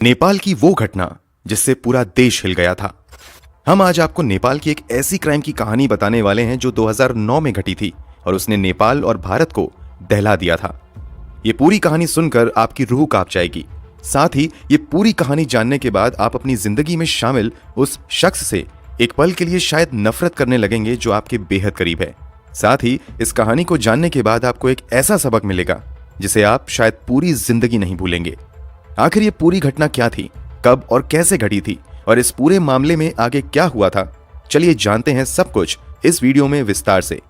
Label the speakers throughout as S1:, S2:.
S1: नेपाल की वो घटना जिससे पूरा देश हिल गया था। हम आज आपको नेपाल की एक ऐसी क्राइम की कहानी बताने वाले हैं जो 2009 में घटी थी और उसने नेपाल और भारत को दहला दिया था। ये पूरी कहानी सुनकर आपकी रूह कांप जाएगी। साथ ही ये पूरी कहानी जानने के बाद आप अपनी जिंदगी में शामिल उस शख्स से एक पल के लिए शायद नफरत करने लगेंगे जो आपके बेहद करीब है। साथ ही इस कहानी को जानने के बाद आपको एक ऐसा सबक मिलेगा जिसे आप शायद पूरी जिंदगी नहीं भूलेंगे। आखिर ये पूरी घटना क्या थी, कब और कैसे घटी थी और इस पूरे मामले में आगे क्या हुआ था, चलिए जानते हैं सब कुछ इस वीडियो में विस्तार से।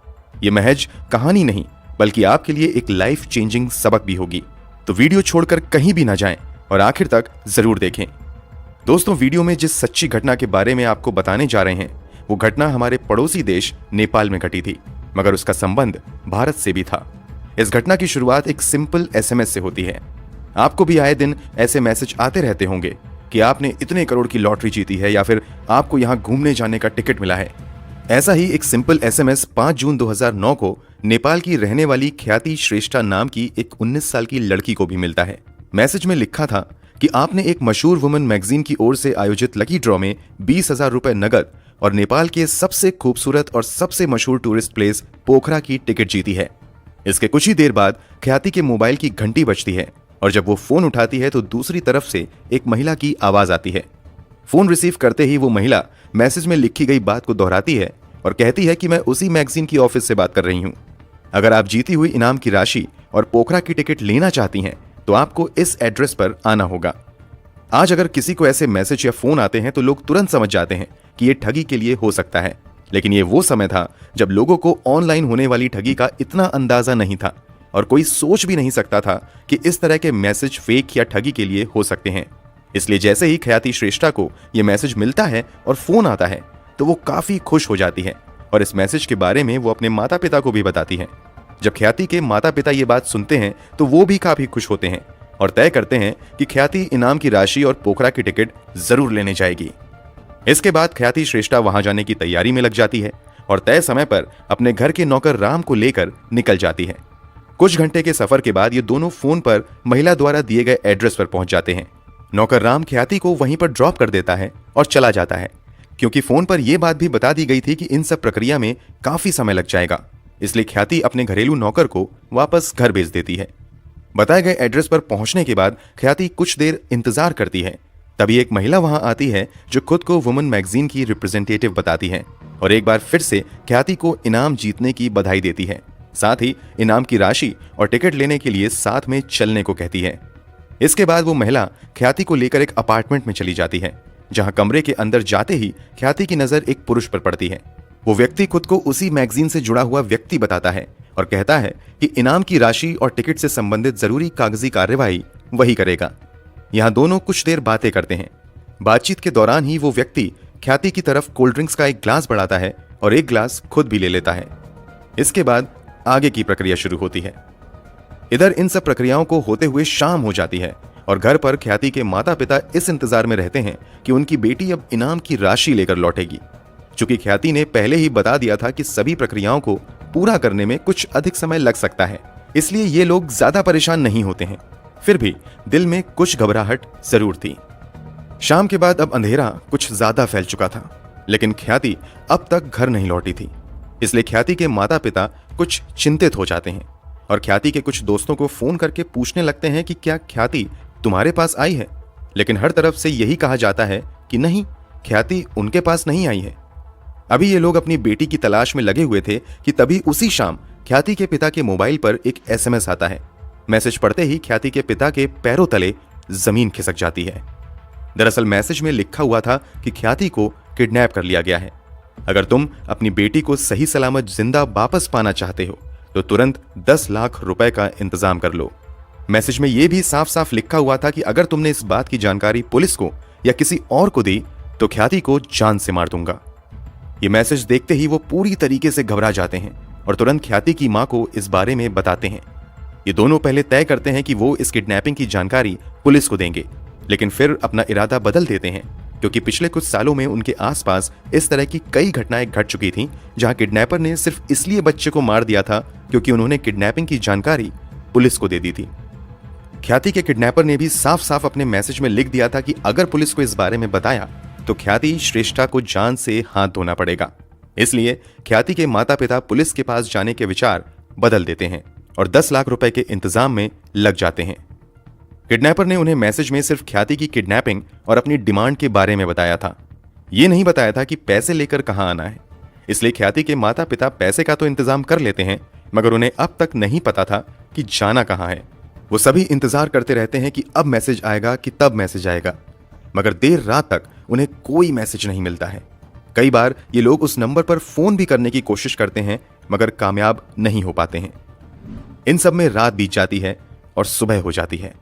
S1: ये महज कहानी नहीं बल्कि आपके लिए एक लाइफ चेंजिंग सबक भी होगी, तो वीडियो छोड़कर कहीं भी ना जाएं और आखिर तक जरूर देखें। दोस्तों, वीडियो में जिस सच्ची घटना के बारे में आपको बताने जा रहे हैं वो घटना हमारे पड़ोसी देश नेपाल में घटी थी, मगर उसका संबंध भारत से भी था। इस घटना की शुरुआत एक सिंपल SMS से होती है। आपको भी आए दिन ऐसे मैसेज आते रहते होंगे कि आपने इतने करोड़ की लॉटरी जीती है या फिर आपको यहां घूमने जाने का टिकट मिला है। ऐसा ही एक सिंपल SMS 5 जून 2009 को नेपाल की रहने वाली ख्याति श्रेष्ठा नाम की एक 19 साल की लड़की को भी मिलता है। मैसेज में लिखा था कि आपने एक मशहूर वुमन मैगजीन की ओर से आयोजित लकी ड्रॉ में 20,000 रुपए नगद और नेपाल के सबसे खूबसूरत और सबसे मशहूर टूरिस्ट प्लेस पोखरा की टिकट जीती है। इसके कुछ ही देर बाद ख्याति के मोबाइल की घंटी बजती है और जब वो फोन उठाती है तो दूसरी तरफ से एक महिला की आवाज आती है। फोन रिसीव करते ही वो महिला मैसेज में लिखी गई बात को दोहराती है और कहती है कि मैं उसी मैगजीन की ऑफिस से बात कर रही हूँ। अगर आप जीती हुई इनाम की राशि और पोखरा की टिकट लेना चाहती हैं तो आपको इस एड्रेस पर आना होगा। आज अगर किसी को ऐसे मैसेज या फोन आते हैं तो लोग तुरंत समझ जाते हैं कि ये ठगी के लिए हो सकता है, लेकिन ये वो समय था जब लोगों को ऑनलाइन होने वाली ठगी का इतना अंदाजा नहीं था और कोई सोच भी नहीं सकता था कि इस तरह के मैसेज फेक या ठगी के लिए हो सकते हैं। इसलिए जैसे ही ख्याति श्रेष्ठा को यह मैसेज मिलता है और फोन आता है तो वो काफी खुश हो जाती है और इस मैसेज के बारे में वो अपने माता पिता को भी बताती है। जब ख्याति के माता पिता ये बात सुनते हैं तो वो भी काफी खुश होते हैं और तय करते हैं कि ख्याति इनाम की राशि और पोखरा की टिकट जरूर लेने जाएगी। इसके बाद ख्याति श्रेष्ठा वहां जाने की तैयारी में लग जाती है और तय समय पर अपने घर के नौकर राम को लेकर निकल जाती है। कुछ घंटे के सफर के बाद ये दोनों फोन पर महिला द्वारा दिए गए एड्रेस पर पहुंच जाते हैं। नौकर राम ख्याति को वहीं पर ड्रॉप कर देता है और चला जाता है, क्योंकि फोन पर यह बात भी बता दी गई थी कि इन सब प्रक्रिया में काफी समय लग जाएगा। इसलिए ख्याति अपने घरेलू नौकर को वापस घर भेज देती है। बताए गए एड्रेस पर पहुंचने के बाद ख्याति कुछ देर इंतजार करती है। तभी एक महिला वहां आती है जो खुद को वुमन मैगजीन की रिप्रेजेंटेटिव बताती है और एक बार फिर से ख्याति को इनाम जीतने की बधाई देती है। साथ ही इनाम की राशि और टिकट लेने के लिए साथ में चलने को कहती है। इसके बाद वो महिला ख्याति को लेकर एक अपार्टमेंट में चली जाती है, जहां कमरे के अंदर जाते ही ख्याति की नजर एक पुरुष पर पड़ती है। वो व्यक्ति खुद को उसी मैगजीन से जुड़ा हुआ व्यक्ति बताता है और कहता है कि इनाम की राशि और टिकट से संबंधित जरूरी कागजी कार्यवाही वही करेगा। यहाँ दोनों कुछ देर बातें करते हैं। बातचीत के दौरान ही वो व्यक्ति ख्याति की तरफ कोल्ड ड्रिंक्स का एक ग्लास बढ़ाता है और एक ग्लास खुद भी ले लेता है। इसके बाद आगे की प्रक्रिया शुरू होती है। इधर इन सब प्रक्रियाओं को होते हुए शाम हो जाती है और घर पर ख्याति के माता पिता इस इंतजार में रहते हैं कि उनकी बेटी अब इनाम की राशि लेकर लौटेगी। चूंकि ख्याति ने पहले ही बता दिया था कि सभी प्रक्रियाओं को पूरा करने में कुछ अधिक समय लग सकता है, इसलिए ये लोग ज्यादा परेशान नहीं होते हैं। फिर भी दिल में कुछ घबराहट जरूर थी। शाम के बाद अब अंधेरा कुछ ज्यादा फैल चुका था, लेकिन ख्याति अब तक घर नहीं लौटी थी। इसलिए ख्याति के माता पिता कुछ चिंतित हो जाते हैं और ख्याति के कुछ दोस्तों को फोन करके पूछने लगते हैं कि क्या ख्याति तुम्हारे पास आई है, लेकिन हर तरफ से यही कहा जाता है कि नहीं, ख्याति उनके पास नहीं आई है। अभी ये लोग अपनी बेटी की तलाश में लगे हुए थे कि तभी उसी शाम ख्याति के पिता के मोबाइल पर एक SMS आता है। मैसेज पढ़ते ही ख्याति के पिता के पैरों तले जमीन खिसक जाती है। दरअसल मैसेज में लिखा हुआ था कि ख्याति को किडनैप कर लिया गया है। अगर तुम अपनी बेटी को सही सलामत जिंदा वापस पाना चाहते हो तो तुरंत 10 लाख रुपए का इंतजाम कर लो। मैसेज में यह भी साफ साफ लिखा हुआ था कि अगर तुमने इस बात की जानकारी पुलिस को या किसी और को दी तो ख्याति को जान से मार दूंगा। ये मैसेज देखते ही वो पूरी तरीके से घबरा जाते हैं और तुरंत ख्याति की मां को इस बारे में बताते हैं। ये दोनों पहले तय करते हैं कि वो इस किडनैपिंग की जानकारी पुलिस को देंगे, लेकिन फिर अपना इरादा बदल देते हैं, क्योंकि पिछले कुछ सालों में उनके आसपास इस तरह की कई घटनाएं घट चुकी थीं, जहां किडनैपर ने सिर्फ इसलिए बच्चे को मार दिया था क्योंकि उन्होंने किडनैपिंग की जानकारी पुलिस को दे दी थी। ख्याति के किडनैपर ने भी साफ साफ अपने मैसेज में लिख दिया था कि अगर पुलिस को इस बारे में बताया तो ख्याति श्रेष्ठा को जान से हाथ धोना पड़ेगा। इसलिए ख्याति के माता पिता पुलिस के पास जाने के विचार बदल देते हैं और 10 लाख रुपए के इंतजाम में लग जाते हैं। किडनैपर ने उन्हें मैसेज में सिर्फ ख्याति की किडनैपिंग और अपनी डिमांड के बारे में बताया था। ये नहीं बताया था कि पैसे लेकर कहां आना है। इसलिए ख्याति के माता पिता पैसे का तो इंतजाम कर लेते हैं, मगर उन्हें अब तक नहीं पता था कि जाना कहां है। वो सभी इंतजार करते रहते हैं कि अब मैसेज आएगा कि तब मैसेज आएगा, मगर देर रात तक उन्हें कोई मैसेज नहीं मिलता है। कई बार ये लोग उस नंबर पर फोन भी करने की कोशिश करते हैं, मगर कामयाब नहीं हो पाते हैं। इन सब में रात बीत जाती है और सुबह हो जाती है।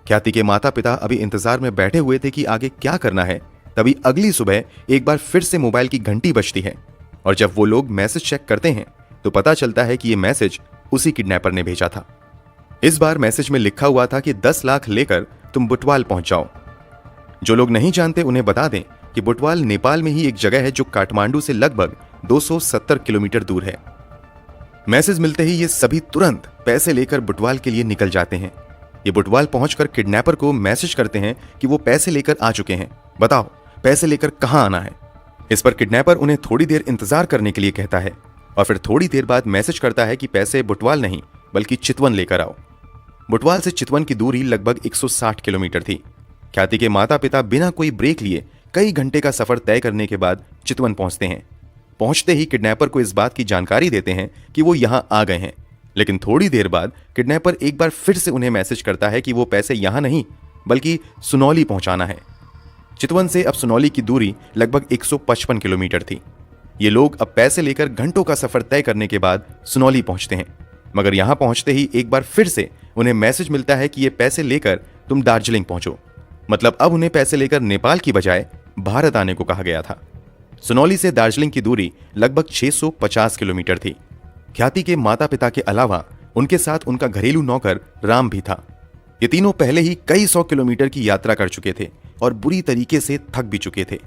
S1: ख्याति के माता पिता अभी इंतजार में बैठे हुए थे कि आगे क्या करना है। तभी अगली सुबह एक बार फिर से मोबाइल की घंटी बजती है और जब वो लोग मैसेज चेक करते हैं तो पता चलता है कि ये मैसेज उसी किडनैपर ने भेजा था। इस बार मैसेज में लिखा हुआ था कि 10 लाख लेकर तुम बुटवाल पहुंच जाओ। जो लोग नहीं जानते उन्हें बता दें कि बुटवाल नेपाल में ही एक जगह है जो काठमांडू से लगभग 270 किलोमीटर दूर है। मैसेज मिलते ही ये सभी तुरंत पैसे लेकर बुटवाल के लिए निकल जाते हैं। ये बुटवाल पहुंचकर किडनैपर को मैसेज करते हैं कि वो पैसे लेकर आ चुके हैं, बताओ पैसे लेकर कहां आना है। इस पर किडनैपर उन्हें थोड़ी देर इंतजार करने के लिए कहता है और फिर थोड़ी देर बाद मैसेज करता है कि पैसे बुटवाल नहीं बल्कि चितवन लेकर आओ। बुटवाल से चितवन की दूरी लगभग 160 किलोमीटर थी। ख्याति के माता पिता बिना कोई ब्रेक लिए कई घंटे का सफर तय करने के बाद चितवन पहुंचते हैं। पहुंचते ही किडनैपर को इस बात की जानकारी देते हैं कि वो यहां आ गए हैं, लेकिन थोड़ी देर बाद किडनैपर एक बार फिर से उन्हें मैसेज करता है कि वो पैसे यहां नहीं बल्कि सुनौली पहुंचाना है। चितवन से अब सुनौली की दूरी लगभग 155 किलोमीटर थी। ये लोग अब पैसे लेकर घंटों का सफर तय करने के बाद सुनौली पहुंचते हैं, मगर यहां पहुंचते ही एक बार फिर से उन्हें मैसेज मिलता है कि ये पैसे लेकर तुम दार्जिलिंग पहुंचो। मतलब अब उन्हें पैसे लेकर नेपाल की बजाय भारत आने को कहा गया था। सुनौली से दार्जिलिंग की दूरी लगभग 650 किलोमीटर थी। ख्याति के माता पिता के अलावा उनके साथ उनका घरेलू नौकर राम भी था। ये तीनों पहले ही कई 100 किलोमीटर की यात्रा कर चुके थे और बुरी तरीके से थक भी चुके थे,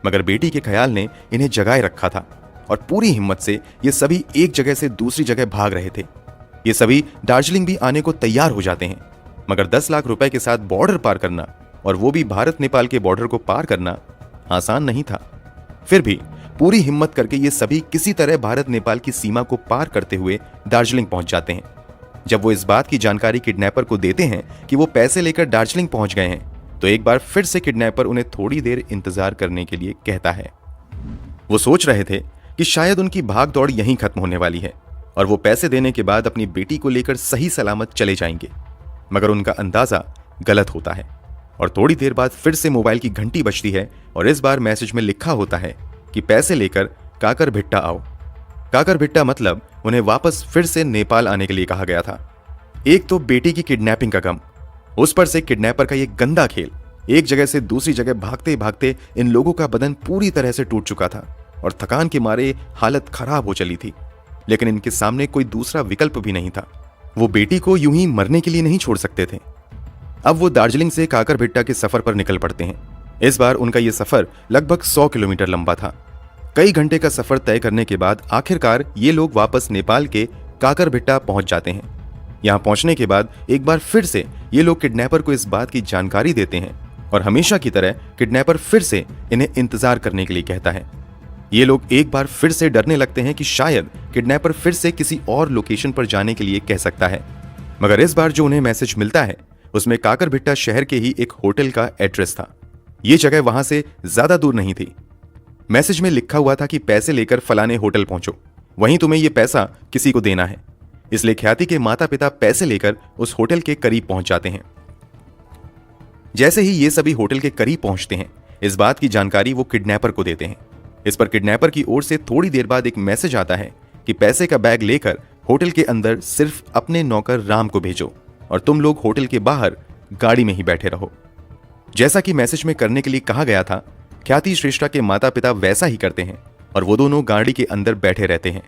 S1: मगर बेटी के ख्याल ने इन्हें जगाए रखा था और पूरी हिम्मत से ये सभी एक जगह से दूसरी जगह भाग रहे थे। ये सभी दार्जिलिंग भी आने को तैयार हो जाते हैं, मगर 10 लाख रुपए के साथ बॉर्डर पार करना और वो भी भारत नेपाल के बॉर्डर को पार करना आसान नहीं था। फिर भी पूरी हिम्मत करके ये सभी किसी तरह भारत नेपाल की सीमा को पार करते हुए दार्जिलिंग पहुंच जाते हैं। जब वो इस बात की जानकारी किडनैपर को देते हैं कि वो पैसे लेकर दार्जिलिंग पहुंच गए हैं, तो एक बार फिर से किडनैपर उन्हें थोड़ी देर इंतजार करने के लिए कहता है। वो सोच रहे थे कि शायद उनकी भाग दौड़ यहीं खत्म होने वाली है और वो पैसे देने के बाद अपनी बेटी को लेकर सही सलामत चले जाएंगे, मगर उनका अंदाजा गलत होता है और थोड़ी देर बाद फिर से मोबाइल की घंटी बजती है और इस बार मैसेज में लिखा होता है कि पैसे लेकर काकरभिट्टा आओ। काकरभिट्टा मतलब उन्हें वापस फिर से नेपाल आने के लिए कहा गया था। एक तो बेटी की किडनैपिंग का गम, उस पर से किडनैपर का ये गंदा खेल। एक जगह से दूसरी जगह भागते भागते इन लोगों का बदन पूरी तरह से टूट चुका था और थकान के मारे हालत खराब हो चली थी, लेकिन इनके सामने कोई दूसरा विकल्प भी नहीं था। वो बेटी को यूं ही मरने के लिए नहीं छोड़ सकते थे। अब वो दार्जिलिंग से काकरभिट्टा के सफर पर निकल पड़ते हैं। इस बार उनका यह सफर लगभग 100 किलोमीटर लंबा था। कई घंटे का सफर तय करने के बाद आखिरकार ये लोग वापस नेपाल के काकरभिट्टा पहुंच जाते हैं। यहां पहुंचने के बाद एक बार फिर से ये लोग किडनैपर को इस बात की जानकारी देते हैं और हमेशा की तरह किडनैपर फिर से इन्हें इंतजार करने के लिए कहता है। ये लोग एक बार फिर से डरने लगते हैं कि शायद किडनैपर फिर से किसी और लोकेशन पर जाने के लिए कह सकता है, मगर इस बार जो उन्हें मैसेज मिलता है उसमें काकरभिट्टा शहर के ही एक होटल का एड्रेस था। ये जगह वहां से ज्यादा दूर नहीं थी। मैसेज में लिखा हुआ था कि पैसे लेकर फलाने होटल पहुंचो, वहीं तुम्हें यह पैसा किसी को देना है। इसलिए ख्याति के माता पिता पैसे लेकर उस होटल के करीब पहुंच जाते हैं। जैसे ही ये सभी होटल के करीब पहुंचते हैं, इस बात की जानकारी वो किडनैपर को देते हैं। इस पर किडनैपर की ओर से थोड़ी देर बाद एक मैसेज आता है कि पैसे का बैग लेकर होटल के अंदर सिर्फ अपने नौकर राम को भेजो और तुम लोग होटल के बाहर गाड़ी में ही बैठे रहो। जैसा कि मैसेज में करने के लिए कहा गया था, ख्याति श्रेष्ठा के माता पिता वैसा ही करते हैं और वो दोनों गाड़ी के अंदर बैठे रहते हैं,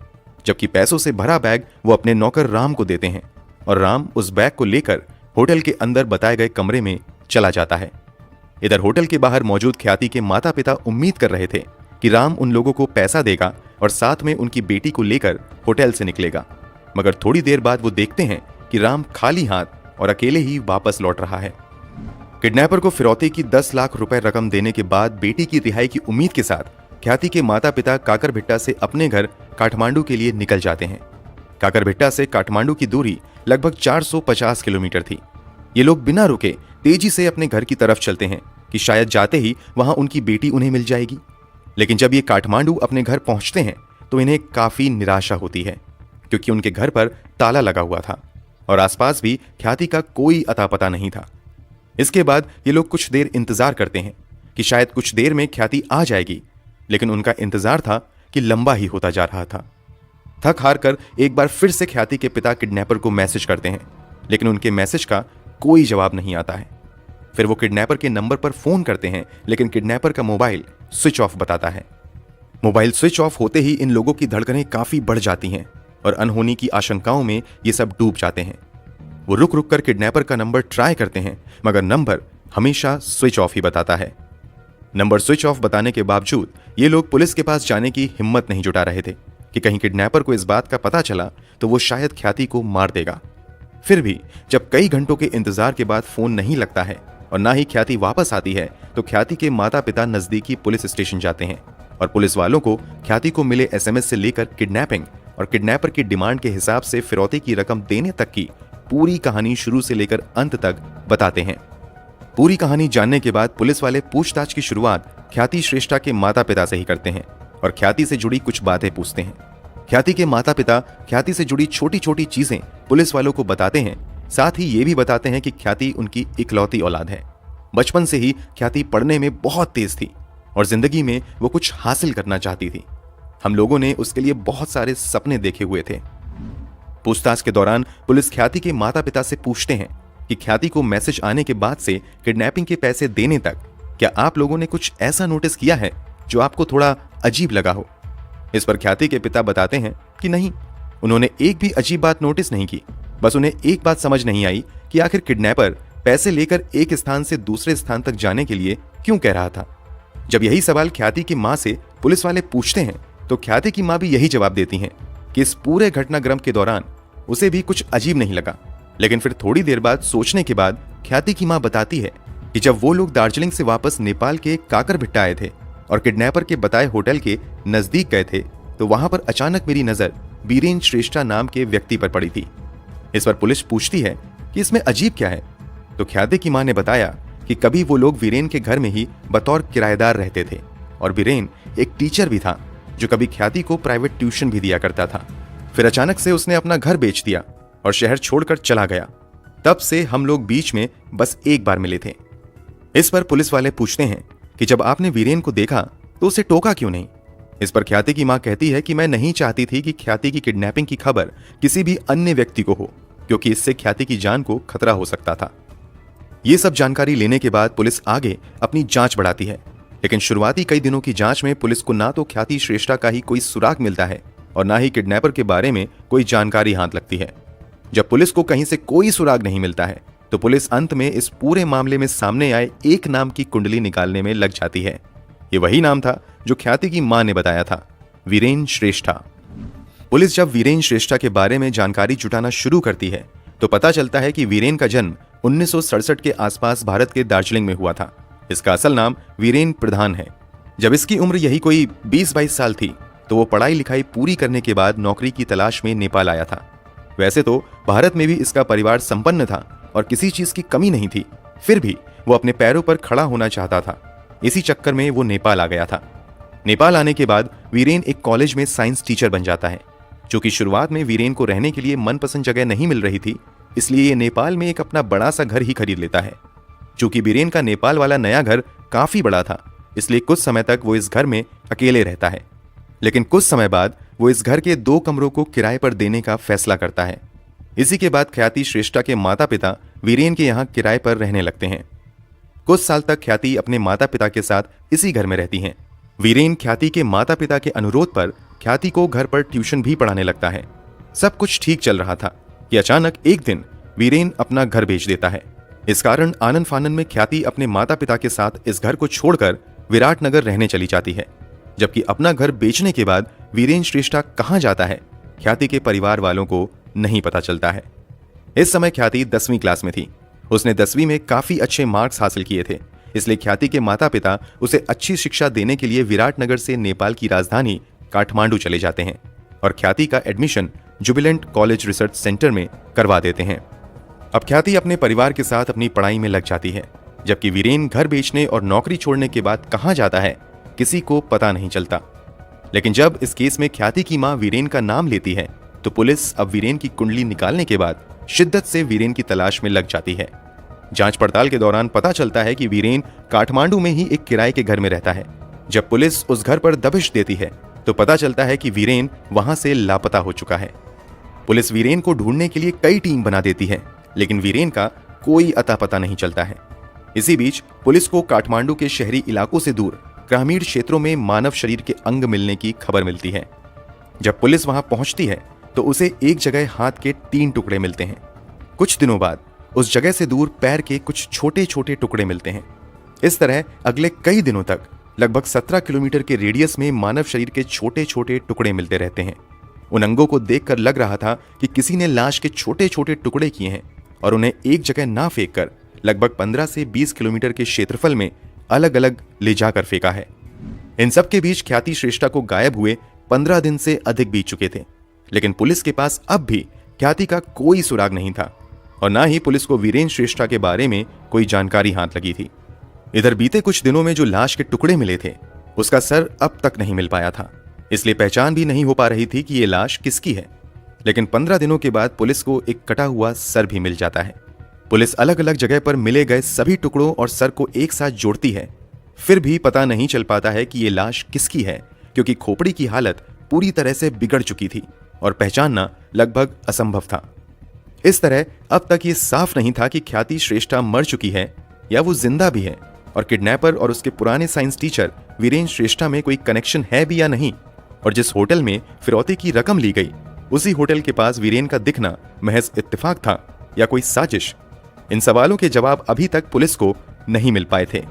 S1: जबकि पैसों से भरा बैग वो अपने नौकर राम को देते हैं और राम उस बैग को लेकर होटल के अंदर बताए गए कमरे में चला जाता है। इधर होटल के बाहर मौजूद ख्याति के माता पिता उम्मीद कर रहे थे कि राम उन लोगों को पैसा देगा और साथ में उनकी बेटी को लेकर होटल से निकलेगा, मगर थोड़ी देर बाद वो देखते हैं कि राम खाली हाथ और अकेले ही वापस लौट रहा है। किडनैपर को फिरौती की 10 लाख रुपए रकम देने के बाद बेटी की रिहाई की उम्मीद के साथ ख्याति के माता पिता काकरभिट्टा से अपने घर काठमांडू के लिए निकल जाते हैं। काकरभिट्टा से काठमांडू की दूरी लगभग 450 किलोमीटर थी। ये लोग बिना रुके तेजी से अपने घर की तरफ चलते हैं कि शायद जाते ही वहां उनकी बेटी उन्हें मिल जाएगी। लेकिन जब ये काठमांडू अपने घर पहुंचते हैं तो इन्हें काफी निराशा होती है, क्योंकि उनके घर पर ताला लगा हुआ था और आसपास भी ख्याति का कोई अता पता नहीं था। इसके बाद ये लोग कुछ देर इंतजार करते हैं कि शायद कुछ देर में ख्याति आ जाएगी, लेकिन उनका इंतजार था कि लंबा ही होता जा रहा था। थक हार कर एक बार फिर से ख्याति के पिता किडनैपर को मैसेज करते हैं, लेकिन उनके मैसेज का कोई जवाब नहीं आता है। फिर वो किडनैपर के नंबर पर फोन करते हैं, लेकिन किडनैपर का मोबाइल स्विच ऑफ बताता है। मोबाइल स्विच ऑफ होते ही इन लोगों की धड़कनें काफी बढ़ जाती हैं और अनहोनी की आशंकाओं में ये सब डूब जाते हैं। वो रुक रुक कर किडनैपर का नंबर ट्राई करते हैं, मगर नंबर हमेशा स्विच ऑफ ही बताता है। नंबर स्विच ऑफ बताने के बावजूद ये लोग पुलिस के पास जाने की हिम्मत नहीं जुटा रहे थे कि कहीं किडनैपर को इस बात का पता चला तो वो शायद ख्याति को मार देगा। फिर भी जब कई घंटों के इंतजार के बाद फोन नहीं लगता है और ना ही ख्याति वापस आती है, तो ख्याति के माता पिता नजदीकी पुलिस स्टेशन जाते हैं और पुलिस वालों को ख्याति को मिले एसएमएस से लेकर किडनैपिंग और किडनैपर की डिमांड के हिसाब से फिरौती की रकम देने तक की पूरी कहानी शुरू से लेकर अंत तक बताते हैं। पूरी कहानी जानने के बाद पुलिस वाले पूछताछ की शुरुआत ख्याति श्रेष्ठा के माता पिता से ही करते हैं और ख्याति से जुड़ी कुछ बातें पूछते हैं। ख्याति के माता पिता ख्याति से जुड़ी छोटी छोटी चीजें पुलिस वालों को बताते हैं, साथ ही ये भी बताते हैं कि ख्याति उनकी इकलौती औलाद है। बचपन से ही ख्याति पढ़ने में बहुत तेज थी और जिंदगी में वो कुछ हासिल करना चाहती थी। हम लोगों ने उसके लिए बहुत सारे सपने देखे हुए थे। पूछताछ के दौरान पुलिस ख्याति के माता पिता से पूछते हैं कि ख्याति को मैसेज आने के बाद से किडनैपिंग के पैसे देने तक क्या आप लोगों ने कुछ ऐसा नोटिस किया है जो आपको थोड़ा अजीब लगा हो। इस पर ख्याति के पिता बताते हैं कि नहीं, उन्होंने एक भी अजीब बात नोटिस नहीं की। बस उन्हें एक बात समझ नहीं आई कि आखिर किडनैपर पैसे लेकर एक स्थान से दूसरे स्थान तक जाने के लिए क्यों कह रहा था। जब यही सवाल ख्याति की मां से पुलिस वाले पूछते हैं तो ख्याति की मां भी यही जवाब देती हैं कि इस पूरे घटनाक्रम के दौरान उसे भी कुछ अजीब नहीं लगा। लेकिन फिर थोड़ी देर बाद सोचने के बाद ख्याति की मां बताती है कि जब वो लोग दार्जिलिंग से वापस नेपाल के काकरभिट्टा आए थे और किडनैपर के बताए होटल के नजदीक गए थे, तो वहां पर अचानक मेरी नजर वीरेन श्रेष्ठा नाम के व्यक्ति पर पड़ी थी। इस पर पुलिस पूछती है कि इसमें अजीब क्या है, तो ख्याति की मां ने बताया कि कभी वो लोग वीरेन के घर में ही बतौर किराएदार रहते थे और वीरेन एक टीचर भी था जो कभी ख्याति को प्राइवेट ट्यूशन भी दिया करता था। फिर अचानक से उसने अपना घर बेच दिया और शहर छोड़कर चला गया। तब से हम लोग बीच में बस एक बार मिले थे। इस पर पुलिस वाले पूछते हैं कि जब आपने वीरेन को देखा तो उसे टोका क्यों नहीं। इस पर ख्याति की मां कहती है कि मैं नहीं चाहती थी कि ख्याति की किडनैपिंग की खबर किसी भी अन्य व्यक्ति को हो, क्योंकि इससे ख्याति की जान को खतरा हो सकता था। ये सब जानकारी लेने के बाद पुलिस आगे अपनी जांच बढ़ाती है, लेकिन शुरुआती कई दिनों की जांच में पुलिस को ना तो ख्याति श्रेष्ठा का ही कोई सुराग मिलता है और ना ही किडनैपर के बारे में कोई जानकारी हाथ लगती है। जब पुलिस को कहीं से कोई सुराग नहीं मिलता है तो पुलिस अंत में इस पूरे मामले में सामने आए एक नाम की कुंडली निकालने में लग जाती है। ये वही नाम था जो ख्याति की मां ने बताया था, वीरेन श्रेष्ठा। पुलिस जब वीरेन श्रेष्ठा के बारे में जानकारी जुटाना शुरू करती है तो पता चलता है कि वीरेन का जन्म 1967 के आसपास भारत के दार्जिलिंग में हुआ था। इसका असल नाम वीरेन प्रधान है। जब इसकी उम्र यही कोई 20-22 साल थी तो वो पढ़ाई लिखाई पूरी करने के बाद नौकरी की तलाश में नेपाल आया था। वैसे तो भारत में भी इसका परिवार संपन्न था और किसी चीज की कमी नहीं थी, फिर भी वो अपने पैरों पर खड़ा होना चाहता था। इसी चक्कर में वो नेपाल आ गया था। नेपाल आने के बाद वीरेन एक कॉलेज में साइंस टीचर बन जाता है। चूंकि शुरुआत में वीरेन को रहने के लिए मनपसंद जगह नहीं मिल रही थी, इसलिए ये नेपाल में एक अपना बड़ा सा घर ही खरीद लेता है। चूंकि वीरेन का नेपाल वाला नया घर काफी बड़ा था, इसलिए कुछ समय तक वो इस घर में अकेले रहता है। लेकिन कुछ समय बाद वो इस घर के 2 कमरों को किराए पर देने का फैसला करता है। इसी के बाद ख्याति श्रेष्ठा के माता पिता वीरेन के यहाँ किराए पर रहने लगते हैं। कुछ साल तक ख्याति अपने माता पिता के साथ इसी घर में रहती हैं। वीरेन ख्याति के माता पिता के अनुरोध पर ख्याति को घर पर ट्यूशन भी पढ़ाने लगता है। सब कुछ ठीक चल रहा था कि अचानक एक दिन वीरेन अपना घर बेच देता है। इस कारण आनन फानन में ख्याति अपने माता पिता के साथ इस घर को छोड़कर विराटनगर रहने चली जाती है। जबकि अपना घर बेचने के बाद वीरेन श्रेष्ठा कहां जाता है, ख्याति के परिवार वालों को नहीं पता चलता है। इस समय ख्याति 10वीं क्लास में थी। उसने 10वीं में काफी अच्छे मार्क्स हासिल किए थे, इसलिए ख्याति के माता पिता उसे अच्छी शिक्षा देने के लिए विराटनगर से नेपाल की राजधानी काठमांडू चले जाते हैं और ख्याति का admission Jubilant college research centre में करवा देते हैं। अब ख्याति अपने परिवार के साथ अपनी पढ़ाई में लग जाती है, जबकि वीरेन घर बेचने और नौकरी छोड़ने के बाद कहां जाता है किसी को पता नहीं चलता। लेकिन जब इस केस में ख्याति की मां वीरेन का नाम लेती है तो पुलिस अब वीरेन की कुंडली निकालने के बाद शिद्दत से वीरेन की तलाश में लग जाती है। जांच पड़ताल के दौरान पता चलता है कि वीरेन काठमांडू में ही एक किराए के घर में रहता है। जब पुलिस उस घर पर दबिश देती है तो पता चलता है कि वीरेन वहां से लापता हो चुका है। पुलिस वीरेन को ढूंढने के लिए कई टीम बना देती है, लेकिन वीरेन का कोई अता पता नहीं चलता है। इसी बीच पुलिस को काठमांडू के शहरी इलाकों से दूर ग्रामीण क्षेत्रों में मानव शरीर के अंग मिलने की खबर मिलती है। जब पुलिस वहां पहुंचती है तो उसे एक जगह हाथ के 3 टुकड़े मिलते हैं। कुछ दिनों बाद उस जगह से दूर पैर के कुछ छोटे छोटे टुकड़े मिलते हैं। इस तरह अगले कई दिनों तक लगभग 17 किलोमीटर के रेडियस में मानव शरीर के छोटे छोटे टुकड़े मिलते रहते हैं। उन अंगों को देखकर लग रहा था कि किसी ने लाश के छोटे छोटे टुकड़े किए हैं और उन्हें एक जगह ना फेंककर लगभग 15 से 20 किलोमीटर के क्षेत्रफल में अलग अलग ले जाकर फेंका है। इन सब के बीच ख्याति श्रेष्ठा को गायब हुए 15 दिन से अधिक बीत चुके थे, लेकिन पुलिस के पास अब भी ख्याति का कोई सुराग नहीं था और ना ही पुलिस को वीरेन श्रेष्ठा के बारे में कोई जानकारी हाथ लगी थी। इधर बीते कुछ दिनों में जो लाश के टुकड़े मिले थे उसका सर अब तक नहीं मिल पाया था, इसलिए पहचान भी नहीं हो पा रही थी कि ये लाश किसकी है। लेकिन 15 दिनों के बाद पुलिस को एक कटा हुआ सर भी मिल जाता है। पुलिस अलग अलग जगह पर मिले गए सभी टुकड़ों और सर को एक साथ जोड़ती है, फिर भी पता नहीं चल पाता है कि ये लाश किसकी है, क्योंकि खोपड़ी की हालत पूरी तरह से बिगड़ चुकी थी और पहचानना लगभग असंभव था। इस तरह अब तक ये साफ नहीं था कि ख्याति श्रेष्ठा मर चुकी है या वो जिंदा भी है और किडनैपर और उसके पुराने साइंस टीचर वीरेन श्रेष्ठा में कोई कनेक्शन है भी या नहीं, और जिस होटल में फिरौती की रकम ली गई उसी होटल के पास वीरेन का दिखना महज इत्तेफाक था या कोई साजिश। इन सवालों के जवाब अभी तक पुलिस को नहीं मिल पाए थे।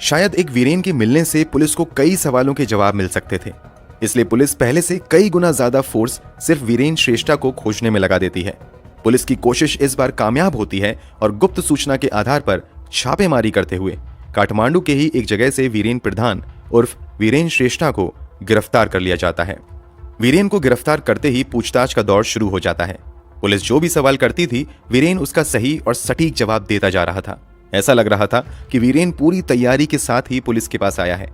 S1: शायद एक वीरेन के मिलने से पुलिस को कई सवालों के जवाब मिल सकते थे, इसलिए पुलिस पहले से कई गुना ज्यादा फोर्स सिर्फ वीरेन श्रेष्ठा को खोजने में लगा देती है। पुलिस की कोशिश इस बार कामयाब होती है और गुप्त सूचना के आधार पर छापेमारी करते हुए काठमांडू के ही एक जगह से वीरेन प्रधान उर्फ वीरेन श्रेष्ठा को गिरफ्तार कर लिया जाता है। वीरेन को गिरफ्तार करते ही पूछताछ का दौर शुरू हो जाता है। पुलिस जो भी सवाल करती थी वीरेन उसका सही और सटीक जवाब देता जा रहा था। ऐसा लग रहा था कि वीरेन पूरी तैयारी के साथ ही पुलिस के पास आया है।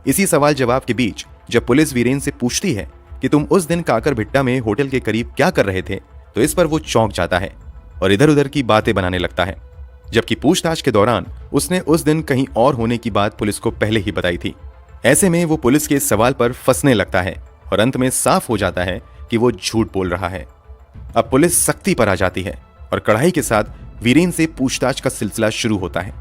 S1: इसी सवाल जवाब के बीच जब पुलिस वीरेन से पूछती है कि तुम उस दिन काकरभिट्टा में होटल के करीब क्या कर रहे थे, तो इस पर वो चौंक जाता है और इधर उधर की बातें बनाने लगता है, जबकि पूछताछ के दौरान उसने उस दिन कहीं और होने की बात पुलिस को पहले ही बताई थी। ऐसे में वो पुलिस के इस सवाल पर फंसने लगता है और अंत में साफ हो जाता है कि वो झूठ बोल रहा है। अब पुलिस सख्ती पर आ जाती है और कड़ाई के साथ वीरेन से पूछताछ का सिलसिला शुरू होता है।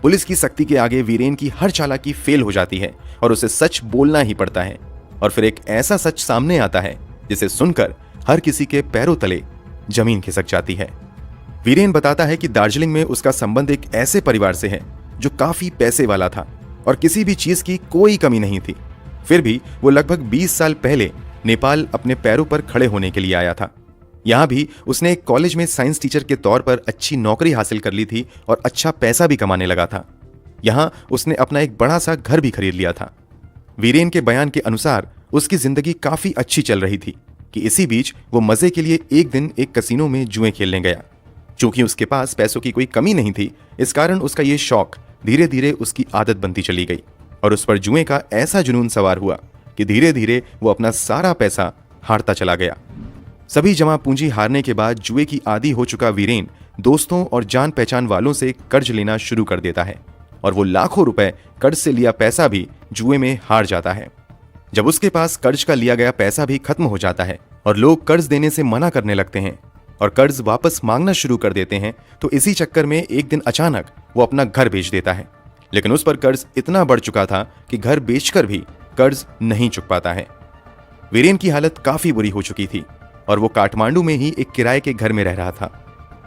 S1: पुलिस की सख्ती के आगे वीरेन की हर चालाकी फेल हो जाती है और उसे सच बोलना ही पड़ता है। और फिर एक ऐसा सच सामने आता है जिसे सुनकर हर किसी के पैरों तले जमीन खिसक जाती है। वीरेन बताता है कि दार्जिलिंग में उसका संबंध एक ऐसे परिवार से है जो काफी पैसे वाला था और किसी भी चीज की कोई कमी नहीं थी। फिर भी वो लगभग 20 साल पहले नेपाल अपने पैरों पर खड़े होने के लिए आया था। यहाँ भी उसने एक कॉलेज में साइंस टीचर के तौर पर अच्छी नौकरी हासिल कर ली थी और अच्छा पैसा भी कमाने लगा था। यहाँ उसने अपना एक बड़ा सा घर भी खरीद लिया था। वीरेन के बयान के अनुसार उसकी जिंदगी काफी अच्छी चल रही थी कि इसी बीच वो मजे के लिए एक दिन एक कसिनो में जुए खेलने गया। चूंकि उसके पास पैसों की कोई कमी नहीं थी, इस कारण उसका ये शौक धीरे धीरे उसकी आदत बनती चली गई और उस पर जुए का ऐसा जुनून सवार हुआ कि धीरे धीरे वो अपना सारा पैसा हारता चला गया। सभी जमा पूंजी हारने के बाद जुए की आदी हो चुका वीरेन दोस्तों और जान पहचान वालों से कर्ज लेना शुरू कर देता है और वो लाखों रुपए कर्ज से लिया पैसा भी जुए में हार जाता है। जब उसके पास कर्ज का लिया गया पैसा भी खत्म हो जाता है और लोग कर्ज देने से मना करने लगते हैं और कर्ज वापस मांगना शुरू कर देते हैं, तो इसी चक्कर में एक दिन अचानक वो अपना घर बेच देता है। लेकिन उस पर कर्ज इतना बढ़ चुका था कि घर बेचकर भी कर्ज नहीं चुक पाता है। वीरेन की हालत काफी बुरी हो चुकी थी और वो काठमांडू में ही एक किराए के घर में रह रहा था।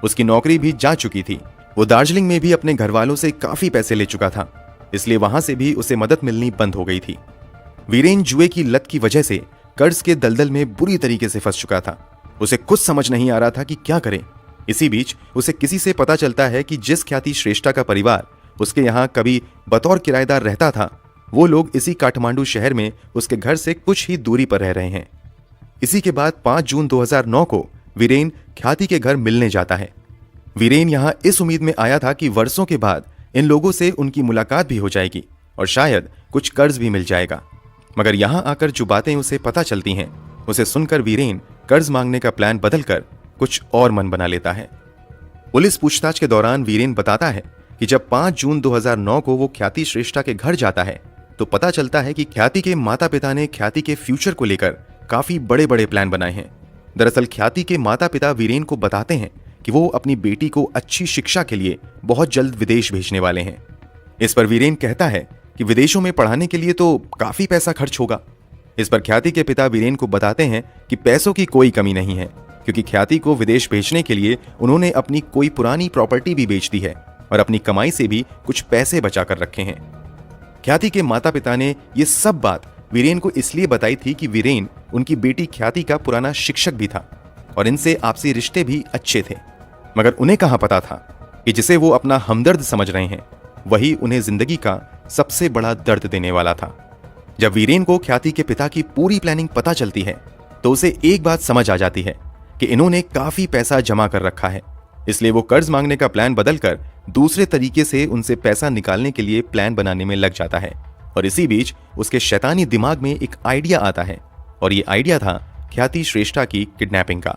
S1: उसकी नौकरी भी जा चुकी थी। वो दार्जिलिंग में भी अपने घर वालों से काफी पैसे ले चुका था, इसलिए वहां से भी उसे मदद मिलनी बंद हो गई थी। वीरेन जुए की लत की वजह से कर्ज के दलदल में बुरी तरीके से फंस चुका था। उसे कुछ समझ नहीं आ रहा था कि क्या करे। इसी बीच उसे किसी से पता चलता है कि जिस ख्याति श्रेष्ठा का परिवार उसके यहाँ कभी बतौर किराएदार रहता था, वो लोग इसी काठमांडू शहर में उसके घर से कुछ ही दूरी पर रह रहे हैं। इसी के बाद 5 जून 2009 को वीरेन ख्याति के घर मिलने जाता है। वीरेन यहाँ इस उम्मीद में आया था कि वर्षों के बाद इन लोगों से उनकी मुलाकात भी हो जाएगी और शायद कुछ कर्ज भी मिल जाएगा। मगर यहाँ आकर जो बातें उसे पता चलती हैं, उसे सुनकर वीरेन कर्ज मांगने का प्लान बदलकर कुछ और मन बना लेता है। पुलिस पूछताछ के दौरान वीरेन बताता है कि जब 5 जून 2009 को वो ख्याति श्रेष्ठा के घर जाता है तो पता चलता है कि ख्याति के माता पिता ने ख्याति के फ्यूचर को लेकर काफी बड़े बड़े प्लान बनाए हैं। दरअसल ख्याति के माता पिता वीरेन को बताते हैं कि वो अपनी बेटी को अच्छी शिक्षा के लिए बहुत जल्द विदेश भेजने वाले हैं। इस पर वीरेन कहता है कि विदेशों में पढ़ाने के लिए तो काफी पैसा खर्च होगा। इस पर ख्याति के पिता वीरेन को बताते हैं कि पैसों की कोई कमी नहीं है, क्योंकि ख्याति को विदेश भेजने के लिए उन्होंने अपनी कोई पुरानी प्रॉपर्टी भी बेच दी है और अपनी कमाई से भी कुछ पैसे बचा कर रखे हैं। ख्याति के माता पिता ने ये सब बात वीरेन को इसलिए बताई थी कि वीरेन उनकी बेटी ख्याति का पुराना शिक्षक भी था और इनसे आपसी रिश्ते भी अच्छे थे। मगर उन्हें कहां पता था कि जिसे वो अपना हमदर्द समझ रहे हैं वही उन्हें जिंदगी का सबसे बड़ा दर्द देने वाला था। जब वीरेन को ख्याति के पिता की पूरी प्लानिंग पता चलती है तो उसे एक बात समझ आ जाती है कि इन्होंने काफी पैसा जमा कर रखा है, इसलिए वो कर्ज मांगने का प्लान बदलकर दूसरे तरीके से उनसे पैसा निकालने के लिए प्लान बनाने में लग जाता है। और इसी बीच उसके शैतानी दिमाग में एक आइडिया आता है और ये आइडिया था ख्याति श्रेष्ठा की किडनैपिंग का।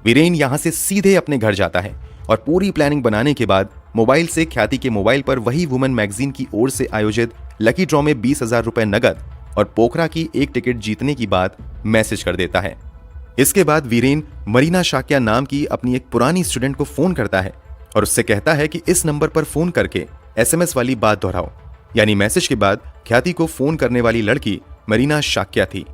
S1: वीरेन यहां से सीधे अपने घर जाता है और पूरी प्लानिंग बनाने के बाद मोबाइल से ख्याति के मोबाइल पर वही वुमेन मैगजीन की ओर से आयोजित लकी ड्रॉ में 20,000 रुपए नगद और पोखरा की एक टिकट जीतने की बात मैसेज कर देता है। इसके बाद वीरेन मरीना शाक्या नाम की अपनी एक पुरानी स्टूडेंट को फोन करता है और उससे कहता है कि इस नंबर पर फोन करके SMS वाली बात दोहराओ। यानी मैसेज के बाद ख्याति को फोन करने वाली लड़की मरीना शाक्या थी।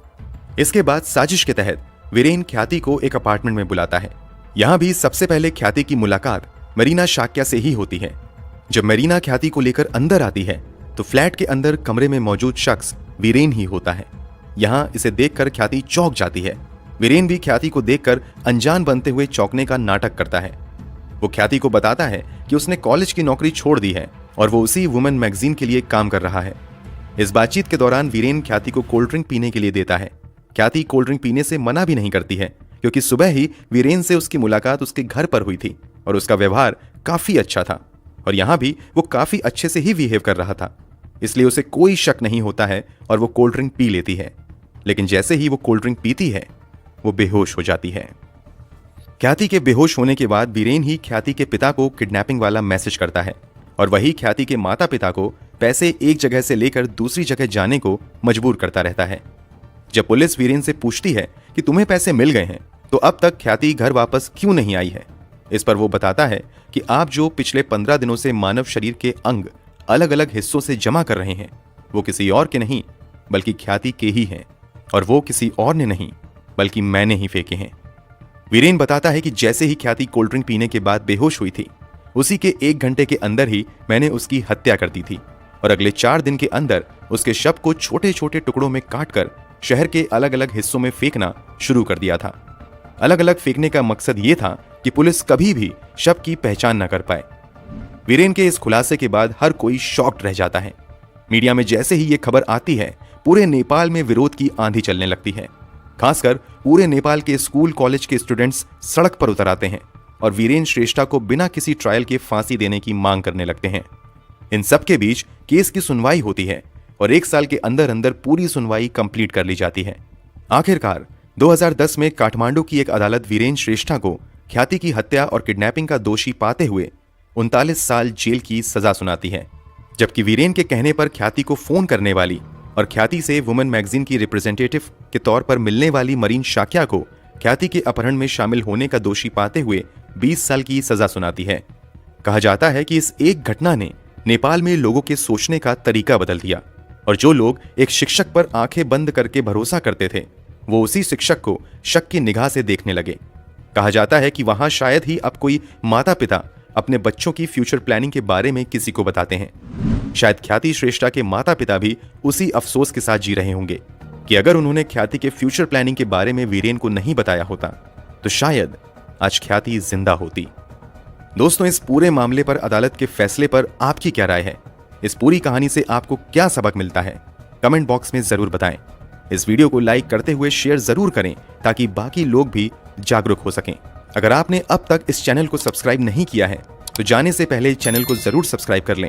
S1: इसके बाद साजिश के तहत वीरेन ख्याति को एक अपार्टमेंट में बुलाता है। यहां भी सबसे पहले ख्याति की मुलाकात मरीना शाक्या से ही होती है। जब मरीना ख्याति को लेकर अंदर आती है तो फ्लैट के अंदर कमरे में मौजूद शख्स वीरेन ही होता है। यहाँ इसे देखकर ख्याति चौंक जाती है। वीरेन भी ख्याति को देखकर अनजान बनते हुए चौंकने का नाटक करता है। वो ख्याति को बताता है कि उसने कॉलेज की नौकरी छोड़ दी है और वो उसी वुमेन मैगजीन के लिए काम कर रहा है। इस बातचीत के दौरान वीरेन ख्याति को कोल्ड ड्रिंक पीने के लिए देता है। ख्याति कोल्ड ड्रिंक पीने से मना भी नहीं करती है, क्योंकि सुबह ही वीरेन से उसकी मुलाकात उसके घर पर हुई थी और उसका व्यवहार काफी अच्छा था और यहाँ भी वो काफी अच्छे से ही बिहेव कर रहा था, इसलिए उसे कोई शक नहीं होता है और वो कोल्ड ड्रिंक पी लेती है। लेकिन जैसे ही वो कोल्ड ड्रिंक पीती है वो बेहोश हो जाती है। ख्याति के बेहोश होने के बाद वीरेन ही ख्याति के पिता को किडनैपिंग वाला मैसेज करता है और वही ख्याति के माता पिता को पैसे एक जगह से लेकर दूसरी जगह जाने को मजबूर करता रहता है। जब पुलिस वीरेन से पूछती है कि तुम्हें पैसे मिल गए हैं तो अब तक ख्याति घर वापस क्यों नहीं आई है, इस पर वो बताता है कि आप जो पिछले 15 दिनों से मानव शरीर के अंग अलग अलग हिस्सों से जमा कर रहे हैं वो किसी और के नहीं बल्कि ख्याति के ही हैं और वो किसी और ने नहीं बल्कि मैंने ही फेंके हैं। वीरेन बताता है कि जैसे ही ख्याति कोल्ड ड्रिंक पीने के बाद बेहोश हुई थी उसी के 1 घंटे के अंदर ही मैंने उसकी हत्या कर दी थी और अगले 4 दिन के अंदर उसके शव को छोटे छोटे टुकड़ों में काटकर शहर के अलग अलग हिस्सों में फेंकना शुरू कर दिया था। अलग अलग फेंकने का मकसद ये था कि पुलिस कभी भी शव की पहचान न कर पाए। वीरेन के इस खुलासे के बाद हर कोई शॉक्ड रह जाता है। मीडिया में जैसे ही ये खबर आती है पूरे नेपाल में विरोध की आंधी चलने लगती है। खासकर पूरे नेपाल के स्कूल कॉलेज के स्टूडेंट्स सड़क पर उतर आते हैं और वीरेन श्रेष्ठा को बिना किसी ट्रायल के फांसी देने की मांग करने लगते हैं। इन सब के बीच केस की सुनवाई होती है और 1 साल के अंदर अंदर पूरी सुनवाई कंप्लीट कर ली जाती है। आखिरकार 2010 में काठमांडू की एक अदालत वीरेन श्रेष्ठा को ख्याति की हत्या और किडनैपिंग का दोषी पाते हुए 39 साल जेल की सजा सुनाती है, जबकि वीरेन के कहने पर ख्याति को फोन करने वाली और ख्याति से वुमेन मैगजीन की रिप्रेजेंटेटिव के तौर पर मिलने वाली मरीन शाक्या को ख्याति के अपहरण में शामिल होने का दोषी पाते हुए 20 साल की सजा सुनाती है। कहा जाता है कि इस एक घटना ने नेपाल में लोगों के सोचने का तरीका बदल दिया और जो लोग एक शिक्षक पर आंखें बंद करके भरोसा करते थे वो उसी शिक्षक को शक की निगाह से देखने लगे। कहा जाता है कि वहां शायद ही अब कोई माता पिता अपने बच्चों की फ्यूचर प्लानिंग के बारे में किसी को बताते हैं। शायद ख्याति श्रेष्ठा के माता पिता भी उसी अफसोस के साथ जी रहे होंगे कि अगर उन्होंने ख्याति के फ्यूचर प्लानिंग के बारे में वीरेन को नहीं बताया होता तो शायद आज ख्याति जिंदा होती। दोस्तों, इस पूरे मामले पर अदालत के फैसले पर आपकी क्या राय है? इस पूरी कहानी से आपको क्या सबक मिलता है? कमेंट बॉक्स में जरूर बताएं। इस वीडियो को लाइक करते हुए शेयर जरूर करें ताकि बाकी लोग भी जागरूक हो सकें। अगर आपने अब तक इस चैनल को सब्सक्राइब नहीं किया है तो जाने से पहले चैनल को जरूर सब्सक्राइब कर लें